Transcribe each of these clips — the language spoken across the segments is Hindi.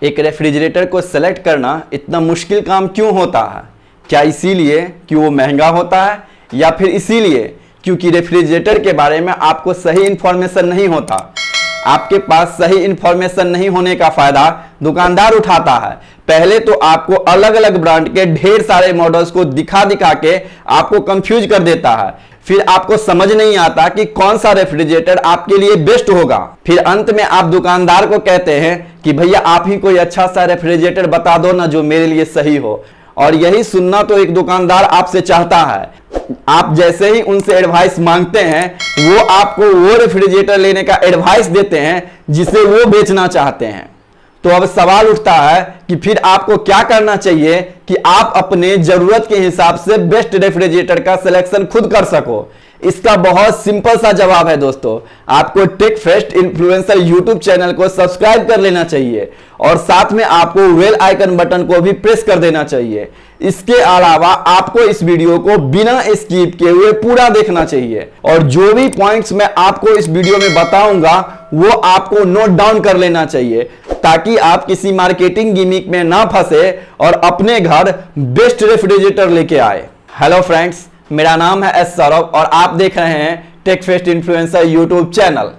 एक रेफ्रिजरेटर को सेलेक्ट करना इतना मुश्किल काम क्यों होता है? क्या इसीलिए कि वो महंगा होता है, या फिर इसीलिए क्योंकि रेफ्रिजरेटर के बारे में आपको सही इंफॉर्मेशन नहीं होता? आपके पास सही इंफॉर्मेशन नहीं होने का फायदा दुकानदार उठाता है। पहले तो आपको अलग अलग ब्रांड के ढेर सारे मॉडल्स को दिखा दिखा के आपको कंफ्यूज कर देता है। फिर आपको समझ नहीं आता कि कौन सा रेफ्रिजरेटर आपके लिए बेस्ट होगा। फिर अंत में आप दुकानदार को कहते हैं कि भैया आप ही कोई अच्छा सा रेफ्रिजरेटर बता दो ना जो मेरे लिए सही हो। और यही सुनना तो एक दुकानदार आपसे चाहता है। आप जैसे ही उनसे एडवाइस मांगते हैं वो आपको वो रेफ्रिजरेटर लेने का एडवाइस देते हैं जिसे वो बेचना चाहते हैं। तो अब सवाल उठता है कि फिर आपको क्या करना चाहिए कि आप अपने जरूरत के हिसाब से बेस्ट रेफ्रिजरेटर का सिलेक्शन खुद कर सको। इसका बहुत सिंपल सा जवाब है दोस्तों, आपको टेकफेस्ट इन्फ्लुएंसर यूट्यूब चैनल को सब्सक्राइब कर लेना चाहिए और साथ में आपको बेल आइकन बटन को भी प्रेस कर देना चाहिए। इसके अलावा आपको इस वीडियो को बिना स्किप किए हुए पूरा देखना चाहिए और जो भी पॉइंट्स मैं आपको इस वीडियो में बताऊंगा वो आपको नोट डाउन कर लेना चाहिए ताकि आप किसी मार्केटिंग गिमिक में ना फंसे और अपने घर बेस्ट रेफ्रिजरेटर लेके आए। हेलो फ्रेंड्स, मेरा नाम है एस सौरभ और आप देख रहे हैं techfest influencer YouTube channel.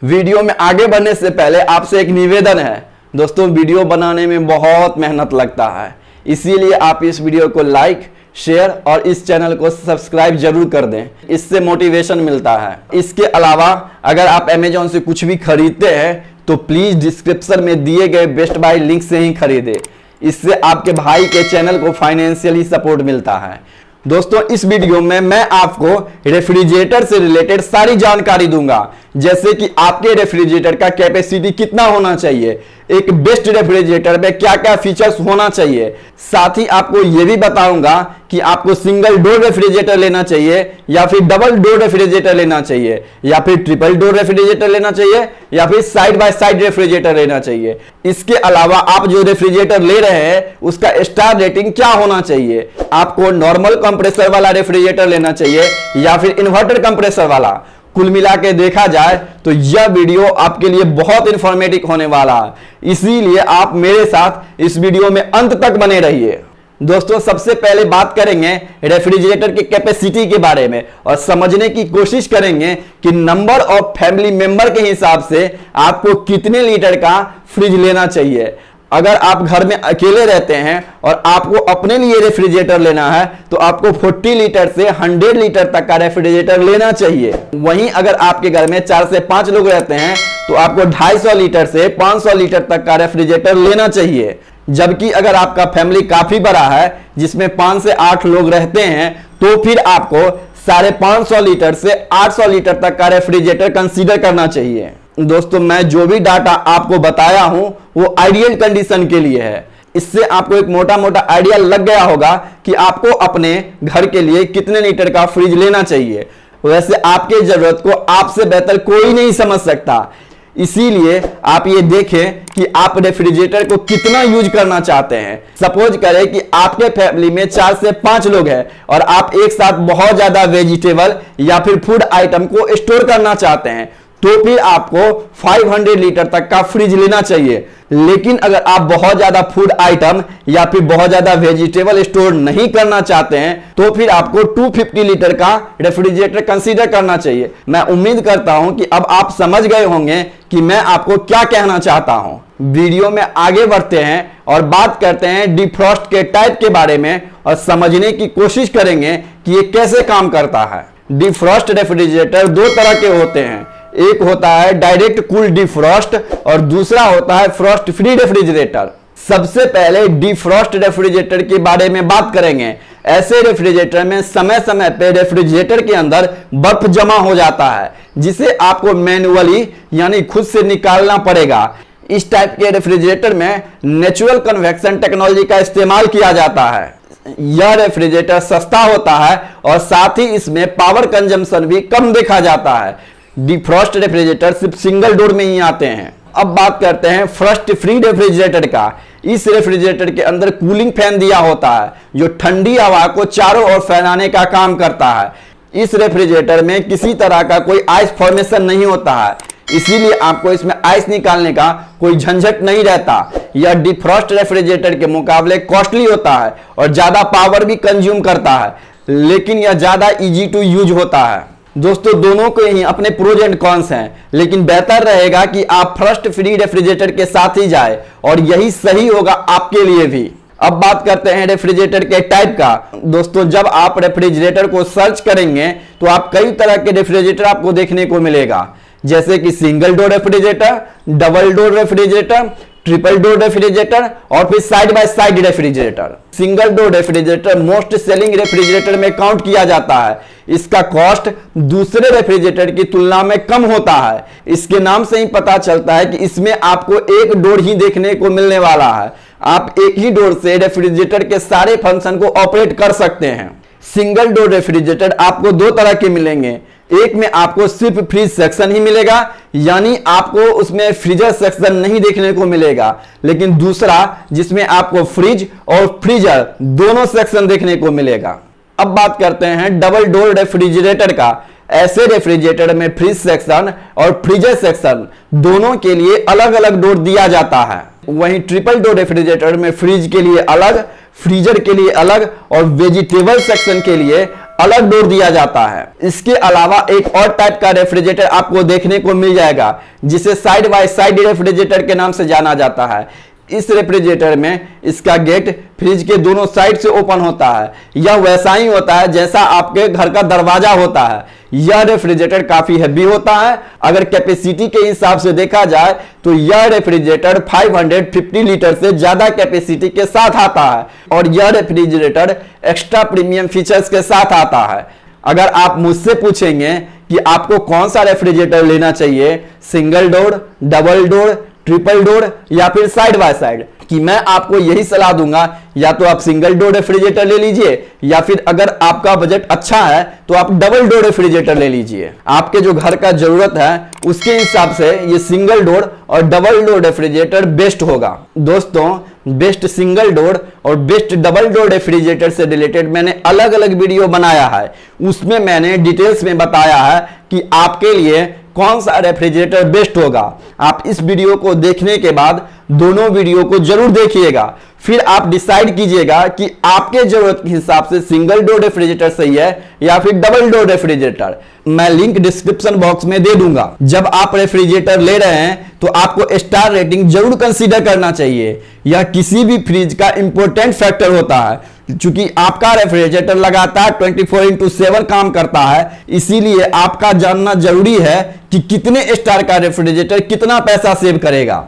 Video में आगे बढ़ने से पहले आपसे एक निवेदन है दोस्तों, वीडियो बनाने में बहुत मेहनत लगता है, इसीलिए आप इस वीडियो को लाइक, शेयर और इस चैनल को सब्सक्राइब जरूर कर दें, इससे मोटिवेशन मिलता है। इसके अलावा अगर आप अमेजॉन से कुछ भी खरीदते हैं तो प्लीज डिस्क्रिप्शन में दिए गए बेस्ट बाय लिंक से ही खरीदे, इससे आपके भाई के चैनल को फाइनेंशियली सपोर्ट मिलता है। दोस्तों इस वीडियो में मैं आपको रेफ्रिजरेटर से रिलेटेड सारी जानकारी दूंगा, जैसे कि आपके रेफ्रिजरेटर का कैपेसिटी कितना होना चाहिए, एक बेस्ट रेफ्रिजरेटर में क्या क्या फीचर्स होना चाहिए। साथ ही आपको यह भी बताऊंगा कि आपको सिंगल डोर रेफ्रिजरेटर लेना चाहिए या फिर डबल डोर रेफ्रिजरेटर लेना चाहिए या फिर ट्रिपल डोर रेफ्रिजरेटर लेना चाहिए या फिर साइड बाय साइड रेफ्रिजरेटर लेना चाहिए। इसके अलावा आप जो रेफ्रिजरेटर ले रहे हैं उसका स्टार रेटिंग क्या होना चाहिए, आपको नॉर्मल कंप्रेसर वाला रेफ्रिजरेटर लेना चाहिए या फिर इन्वर्टर कंप्रेसर वाला। कुल मिला के देखा जाए तो यह वीडियो आपके लिए बहुत इंफॉर्मेटिव होने वाला है, इसीलिए आप मेरे साथ इस वीडियो में अंत तक बने रहिए। दोस्तों सबसे पहले बात करेंगे रेफ्रिजरेटर की कैपेसिटी के बारे में और समझने की कोशिश करेंगे कि नंबर ऑफ फैमिली मेंबर के हिसाब से आपको कितने लीटर का फ्रिज लेना चाहिए। अगर आप घर में अकेले रहते हैं और आपको अपने लिए रेफ्रिजरेटर लेना है तो आपको 40 लीटर से 100 लीटर तक का रेफ्रिजरेटर लेना चाहिए। वहीं अगर आपके घर में 4 से 5 लोग रहते हैं तो आपको 250 लीटर से 500 लीटर तक का रेफ्रिजरेटर लेना चाहिए। जबकि अगर आपका फैमिली काफी बड़ा है जिसमें 5 से 8 लोग रहते हैं तो फिर आपको 550 लीटर से 800 लीटर तक का रेफ्रिजरेटर कंसीडर करना चाहिए। दोस्तों मैं जो भी डाटा आपको बताया हूं वो आइडियल कंडीशन के लिए है, इससे आपको एक मोटा मोटा आइडिया लग गया होगा कि आपको अपने घर के लिए कितने लीटर का फ्रिज लेना चाहिए। वैसे आपके जरूरत को आपसे बेहतर कोई नहीं समझ सकता, इसीलिए आप ये देखें कि आप रेफ्रिजरेटर को कितना यूज करना चाहते हैं। सपोज करें कि आपके फैमिली में 4 से 5 लोग हैं और आप एक साथ बहुत ज्यादा वेजिटेबल या फिर फूड आइटम को स्टोर करना चाहते हैं तो फिर आपको 500 लीटर तक का फ्रिज लेना चाहिए। लेकिन अगर आप बहुत ज्यादा फूड आइटम या फिर बहुत ज्यादा वेजिटेबल स्टोर नहीं करना चाहते हैं तो फिर आपको 250 लीटर का रेफ्रिजरेटर कंसीडर करना चाहिए। मैं उम्मीद करता हूं कि अब आप समझ गए होंगे कि मैं आपको क्या कहना चाहता हूं। वीडियो में आगे बढ़ते हैं और बात करते हैं डिफ्रॉस्ट के टाइप के बारे में और समझने की कोशिश करेंगे कि ये कैसे काम करता है। डिफ्रॉस्ट रेफ्रिजरेटर 2 तरह के होते हैं, एक होता है डायरेक्ट कूल डिफ्रॉस्ट और दूसरा होता है फ्रॉस्ट फ्री रेफ्रिजरेटर। सबसे पहले डिफ्रॉस्ट रेफ्रिजरेटर के बारे में बात करेंगे। ऐसे रेफ्रिजरेटर में समय समय पे रेफ्रिजरेटर के अंदर बर्फ जमा हो जाता है जिसे आपको मैन्युअली यानी खुद से निकालना पड़ेगा। इस टाइप के रेफ्रिजरेटर में नेचुरल कन्वेक्शन टेक्नोलॉजी का इस्तेमाल किया जाता है। यह रेफ्रिजरेटर सस्ता होता है और साथ ही इसमें पावर कंजम्पशन भी कम देखा जाता है। डिफ्रॉस्ट रेफ्रिजरेटर सिर्फ सिंगल डोर में ही आते हैं। अब बात करते हैं फ्रॉस्ट फ्री रेफ्रिजरेटर का। इस रेफ्रिजरेटर के अंदर कूलिंग फैन दिया होता है जो ठंडी हवा को चारों ओर फैलाने का काम करता है। इस रेफ्रिजरेटर में किसी तरह का कोई आइस फॉर्मेशन नहीं होता है। इसीलिए आपको इसमें आइस निकालने का कोई झंझट नहीं रहता। यह डिफ्रॉस्ट रेफ्रिजरेटर के मुकाबले कॉस्टली होता है और ज्यादा पावर भी कंज्यूम करता है, लेकिन यह ज्यादा इजी टू यूज होता है। दोस्तों दोनों के ही अपने प्रोज एंड कॉन्स हैं, लेकिन बेहतर रहेगा कि आप फ्रस्ट फ्री रेफ्रिजरेटर के साथ ही जाए और यही सही होगा आपके लिए भी। अब बात करते हैं रेफ्रिजरेटर के टाइप का। दोस्तों जब आप रेफ्रिजरेटर को सर्च करेंगे तो आप कई तरह के रेफ्रिजरेटर आपको देखने को मिलेगा, जैसे कि single door refrigerator, double door refrigerator, triple door refrigerator और फिर side by side refrigerator. Single door refrigerator most selling refrigerator में काउंट किया जाता है। इसका कॉस्ट दूसरे रेफ्रिजरेटर की तुलना में कम होता है। इसके नाम से ही पता चलता है कि इसमें आपको एक डोर ही देखने को मिलने वाला है। आप एक ही डोर से रेफ्रिजरेटर के सारे फंक्शन को ऑपरेट कर सकते हैं। सिंगल डोर रेफ्रिजरेटर आपको दो तरह के मिलेंगे। एक में आपको सिर्फ फ्रिज सेक्शन ही मिलेगा, यानी आपको उसमें फ्रीजर सेक्शन नहीं देखने को मिलेगा, लेकिन दूसरा जिसमें आपको फ्रिज और फ्रीजर दोनों सेक्शन देखने को मिलेगा। अब बात करते हैं डबल डोर रेफ्रिजरेटर का। ऐसे रेफ्रिजरेटर में फ्रिज सेक्शन और फ्रीजर सेक्शन दोनों के लिए अलग अलग डोर दिया जाता है। वहीं ट्रिपल डोर रेफ्रिजरेटर में फ्रिज के लिए अलग, फ्रीजर के लिए अलग और वेजिटेबल सेक्शन के लिए अलग डोर दिया जाता है। इसके अलावा एक और टाइप का रेफ्रिजरेटर आपको देखने को मिल जाएगा, जिसे साइड बाय साइड रेफ्रिजरेटर के नाम से जाना जाता है। इस रेफ्रिजरेटर में इसका गेट फ्रिज के दोनों साइड से ओपन होता है। यह वैसा ही होता है जैसा आपके घर का दरवाजा होता है। यह रेफ्रिजरेटर काफी हैवी होता है। अगर कैपेसिटी के हिसाब से देखा जाए तो यह रेफ्रिजरेटर 550 लीटर से ज्यादा कैपेसिटी के साथ आता है और यह रेफ्रिजरेटर एक्स्ट्रा प्रीमियम फीचर्स के साथ आता है। अगर आप मुझसे पूछेंगे कि आपको कौन सा रेफ्रिजरेटर लेना चाहिए, single door, double door, triple door या फिर साइड बाय साइड, कि मैं आपको यही सलाह दूंगा, या तो आप सिंगल डोर रेफ्रिजरेटर ले लीजिए या फिर अगर आपका बजट अच्छा है तो आप डबल डोर रेफ्रिजरेटर ले लीजिए। आपके जो घर का जरूरत है उसके हिसाब से ये सिंगल डोर और डबल डोर रेफ्रिजरेटर बेस्ट होगा। दोस्तों बेस्ट सिंगल डोर और बेस्ट डबल डोर रेफ्रिजरेटर से रिलेटेड मैंने अलग अलग वीडियो बनाया है। उसमें मैंने डिटेल्स में बताया है कि आपके लिए कौन सा रेफ्रिजरेटर बेस्ट होगा। आप इस वीडियो को देखने के बाद दोनों वीडियो को जरूर देखिएगा, फिर आप डिसाइड कीजिएगा कि आपके जरूरत के हिसाब से सिंगल डोर रेफ्रिजरेटर सही है या फिर डबल डोर रेफ्रिजरेटर। मैं लिंक डिस्क्रिप्शन बॉक्स में दे दूंगा। जब आप रेफ्रिजरेटर ले रहे हैं तो आपको स्टार रेटिंग जरूर कंसीडर करना चाहिए। यह किसी भी फ्रिज का इंपॉर्टेंट फैक्टर होता है, क्योंकि आपका रेफ्रिजरेटर लगातार 24/7 काम करता है। इसीलिए आपका जानना जरूरी है कि कितने स्टार का रेफ्रिजरेटर कितना पैसा सेव करेगा।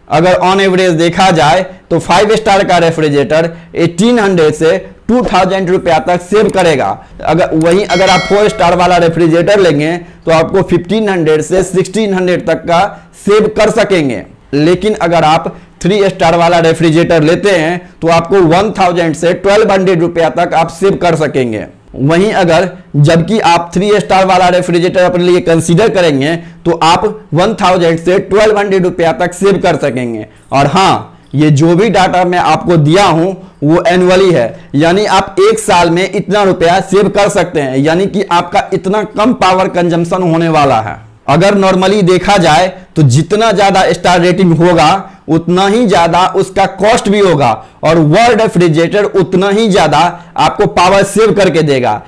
अगर ऑन एवरेज देखा जाए तो 5 स्टार का रेफ्रिजरेटर 1800 से 2000 रुपया तक सेव करेगा। अगर आप 4 स्टार वाला रेफ्रिजरेटर लेंगे तो आपको 1500 से 1600 तक का सेव कर सकेंगे। लेकिन अगर आप 3 स्टार वाला रेफ्रिजरेटर लेते हैं तो आपको 1000 से 1200 रुपया तक आप सेव कर सकेंगे। वहीं अगर जबकि आप 3 स्टार वाला रेफ्रिजरेटर अपने लिए कंसीडर करेंगे तो आप 1000 से 1200 रुपया तक सेव कर सकेंगे। और हाँ, ये जो भी डाटा मैं आपको दिया हूं वो एनुअली है, यानी आप एक साल में इतना रुपया सेव कर सकते हैं, यानी कि आपका इतना कम पावर कंजम्पशन होने वाला है। अगर नॉर्मली देखा जाए तो जितना ज्यादा स्टार रेटिंग होगा उतना ही ज्यादा उसका कॉस्ट भी होगा और वह रेफ्रिजरेटर उतना ही ज्यादा आपको पावर सेव करके देगा।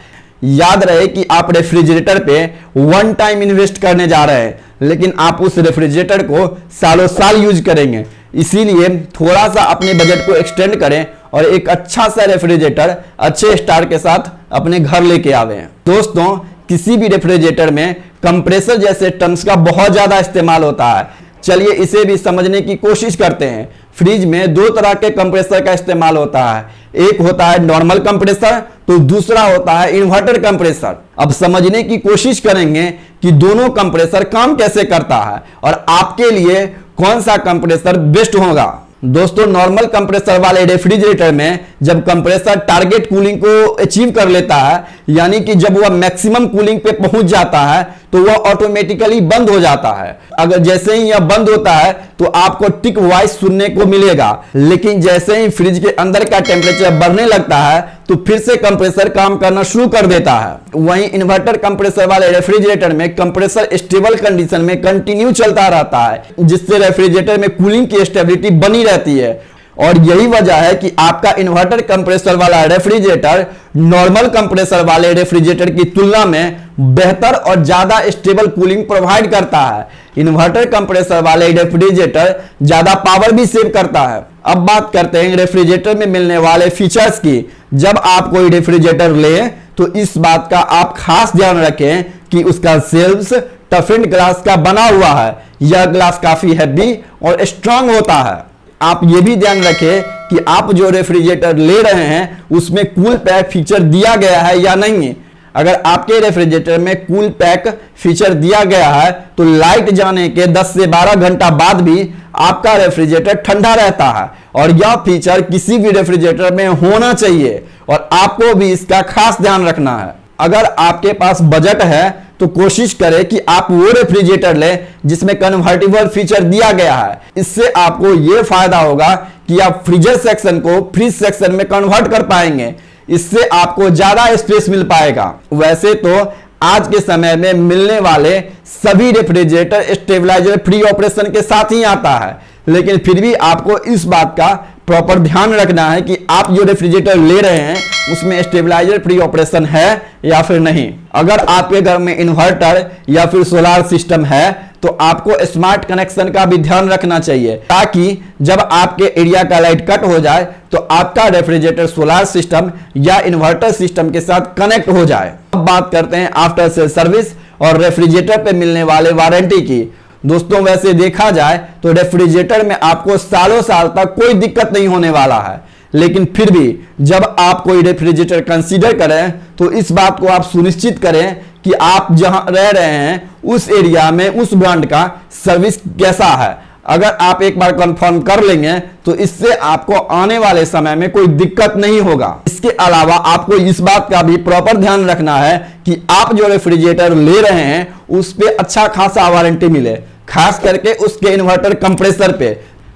याद रहे कि आप रेफ्रिजरेटर पे वन टाइम इन्वेस्ट करने जा रहे हैं, लेकिन आप उस रेफ्रिजरेटर को सालों साल यूज करेंगे। इसीलिए थोड़ा सा अपने बजट को एक्सटेंड करें और एक अच्छा सा रेफ्रिजरेटर अच्छे स्टार के साथ अपने घर लेके आवे। दोस्तों किसी भी रेफ्रिजरेटर में कंप्रेसर जैसे टर्म्स का बहुत ज्यादा इस्तेमाल होता है। चलिए इसे भी समझने की कोशिश करते हैं। फ्रिज में 2 तरह के कंप्रेसर का इस्तेमाल होता है। एक होता है नॉर्मल कंप्रेसर तो दूसरा होता है इन्वर्टर कंप्रेसर। अब समझने की कोशिश करेंगे कि दोनों कंप्रेसर काम कैसे करता है और आपके लिए कौन सा कंप्रेसर बेस्ट होगा। दोस्तों नॉर्मल कंप्रेसर वाले रेफ्रिजरेटर में जब कंप्रेसर टारगेट कूलिंग को अचीव कर लेता है, यानी कि जब वह मैक्सिमम कूलिंग पे पहुंच जाता है तो वह ऑटोमेटिकली बंद हो जाता है। अगर जैसे ही यह बंद होता है तो आपको टिक वॉइस सुनने को मिलेगा, लेकिन जैसे ही फ्रिज के अंदर का टेम्परेचर बढ़ने लगता है तो फिर से कंप्रेसर काम करना शुरू कर देता है। वहीं इन्वर्टर कंप्रेसर वाले रेफ्रिजरेटर में कंप्रेसर स्टेबल कंडीशन में कंटिन्यू चलता रहता है, जिससे रेफ्रिजरेटर में कूलिंग की स्टेबिलिटी बनी रहती है। और यही वजह है कि आपका इन्वर्टर कंप्रेसर वाला रेफ्रिजरेटर नॉर्मल कंप्रेसर वाले रेफ्रिजरेटर की तुलना में बेहतर और ज्यादा स्टेबल कूलिंग प्रोवाइड करता है। इन्वर्टर कंप्रेसर वाले रेफ्रिजरेटर ज्यादा पावर भी सेव करता है। अब बात करते हैं रेफ्रिजरेटर में मिलने वाले फीचर्स की। जब आप कोई रेफ्रिजरेटर लें तो इस बात का आप खास ध्यान रखें कि उसका शेल्व्स टफेंड ग्लास का बना हुआ है। यह ग्लास काफी हैवी और स्ट्रांग होता है। आप ये भी ध्यान रखें कि आप जो रेफ्रिजरेटर ले रहे हैं उसमें कूल पैक फीचर दिया गया है या नहीं। अगर आपके रेफ्रिजरेटर में कूल पैक फीचर दिया गया है तो लाइट जाने के 10 से 12 घंटा बाद भी आपका रेफ्रिजरेटर ठंडा रहता है, और यह फीचर किसी भी रेफ्रिजरेटर में होना चाहिए और आपको भी इसका खास ध्यान रखना है। अगर आपके पास बजट है तो कोशिश करें कि आप वो रेफ्रिजरेटर लें जिसमें कन्वर्टिबल फीचर दिया गया है। इससे आपको ये फायदा होगा कि आप फ्रीजर सेक्शन को फ्रिज सेक्शन में कन्वर्ट कर पाएंगे। इससे आपको ज्यादा स्पेस मिल पाएगा। वैसे तो आज के समय में मिलने वाले सभी रेफ्रिजरेटर स्टेबलाइजर फ्री ऑपरेशन के साथ ही आता है, लेकिन फिर भी आपको इस बात का प्रॉपर ध्यान रखना है कि आप जो रेफ्रिजरेटर ले रहे हैं उसमें स्टेबलाइजर फ्री ऑपरेशन है या फिर नहीं। अगर आपके घर में इन्वर्टर या फिर सोलर सिस्टम है तो आपको स्मार्ट कनेक्शन का भी ध्यान रखना चाहिए, ताकि जब आपके एरिया का लाइट कट हो जाए तो आपका रेफ्रिजरेटर सोलर सिस्टम या इन्वर्टर सिस्टम के साथ कनेक्ट हो जाए। अब बात करते हैं आफ्टर सेल सर्विस और रेफ्रिजरेटर पे मिलने वाले वारंटी की। दोस्तों, वैसे देखा जाए तो रेफ्रिजरेटर में आपको सालों साल तक कोई दिक्कत नहीं होने वाला है, लेकिन फिर भी जब आप कोई रेफ्रिजरेटर कंसीडर करें तो इस बात को आप सुनिश्चित करें कि आप जहां रह रहे हैं उस एरिया में उस ब्रांड का सर्विस कैसा है। अगर आप एक बार कंफर्म कर लेंगे तो इससे आपको आने वाले समय में कोई दिक्कत नहीं होगा। इसके अलावा आपको इस बात का भी प्रॉपर ध्यान रखना है कि आप जो रेफ्रिजरेटर ले रहे हैं उस पे अच्छा खासा वारंटी मिले, खास करके उसके इन्वर्टर कंप्रेसर पे,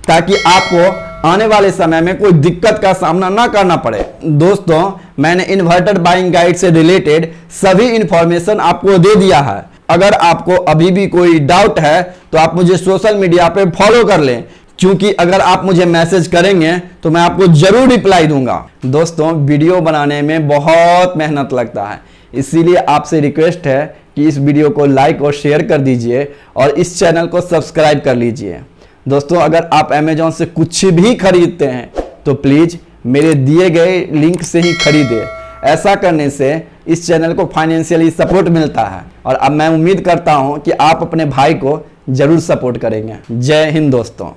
ताकि आपको आने वाले समय में कोई दिक्कत का सामना ना करना पड़े। दोस्तों, मैंने इन्वर्टर बाइंग गाइड से रिलेटेड सभी इंफॉर्मेशन आपको दे दिया है। अगर आपको अभी भी कोई डाउट है तो आप मुझे सोशल मीडिया पे फॉलो कर लें, क्योंकि अगर आप मुझे मैसेज करेंगे तो मैं आपको जरूर रिप्लाई दूंगा। दोस्तों, वीडियो बनाने में बहुत मेहनत लगता है, इसीलिए आपसे रिक्वेस्ट है कि इस वीडियो को लाइक और शेयर कर दीजिए और इस चैनल को सब्सक्राइब कर लीजिए। दोस्तों, अगर आप अमेजॉन से कुछ भी खरीदते हैं तो प्लीज मेरे दिए गए लिंक से ही खरीदें। ऐसा करने से इस चैनल को फाइनेंशियली सपोर्ट मिलता है, और अब मैं उम्मीद करता हूं कि आप अपने भाई को जरूर सपोर्ट करेंगे। जय हिंद दोस्तों।